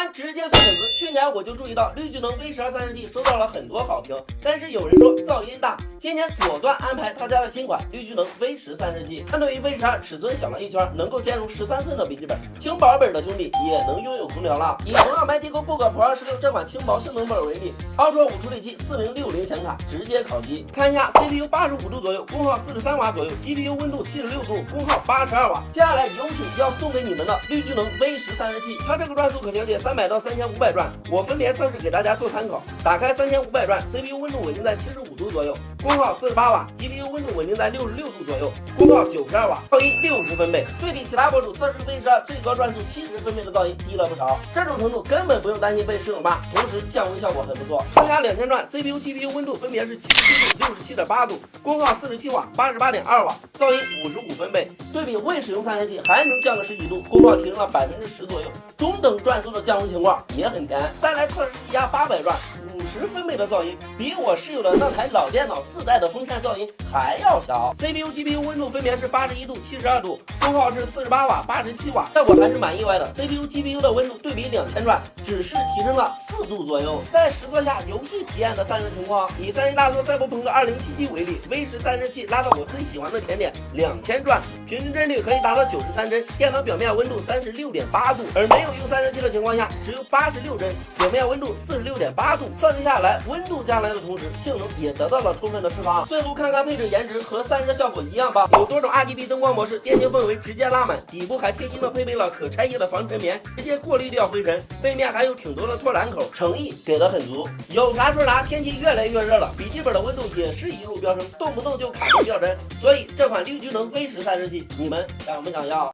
完直接送粉丝。去年我就注意到绿巨能 V12散热器收到了很多好评，但是有人说噪音大，今年果断安排他家的新款绿巨能 V10散热器。相对于 V12尺寸小了一圈，能够兼容13寸的笔记本，轻薄本的兄弟也能拥有空调了。以同样白提供 Book Pro 26这款轻薄性能本为例，Ultra 5处理器4060显卡直接烤机。看一下 CPU 85度左右，功耗43瓦左右 ，GPU 温度76度，功耗82瓦。接下来有请要送给你们的绿巨能 V10散热器，它这个转速可调节300到3500转，我分别测试给大家做参考。打开3500转 ，CPU 温度稳定在75度左右，功耗48瓦 ，GPU 温度稳定在66度左右，功耗92瓦，噪音60分贝。对比其他博主测试 V12最高转速70分贝的噪音低了不少，这种程度根本不用担心被室友骂，同时降温效果很不错。测下2000转 ，CPU、GPU 温度分别是77度、67.8度，功耗47瓦、88.2瓦，噪音55分贝。对比未使用散热器还能降个10几度，功耗提升了10%左右，中等转速的降温情况也很甜。再来测试一下800转，50分贝的噪音，比我室友的那台老电脑自带的风扇噪音还要小。CPU、GPU 温度分别是81度、72度，功耗是48瓦、87瓦，但我还是蛮意外的。CPU、GPU 的温度对比2000转，只是提升了4度左右。再实测下游戏体验的散热情况，以3D 大作赛博朋克2077为例 ，V10散热器拉到我最喜欢的甜点2000转，平均帧率可以达到93帧，电脑表面温度36.8度，而没有用散热器的情况下，只有86帧，表面温度46.8度。测试下来，温度降来的同时，性能也得到了充分的释放。最后看看配置颜值和散热效果一样吧，有多种 RGB 灯光模式，电竞氛围直接拉满，底部还贴心的配备了可拆卸的防尘棉，直接过滤掉灰尘，背面还有挺多的托篮口，诚意给的很足。有啥说啥，天气越来越热了，笔记本的温度也是一路飙升，动不动就卡成掉帧，所以这款绿巨能 V10散热器，你们想不想要？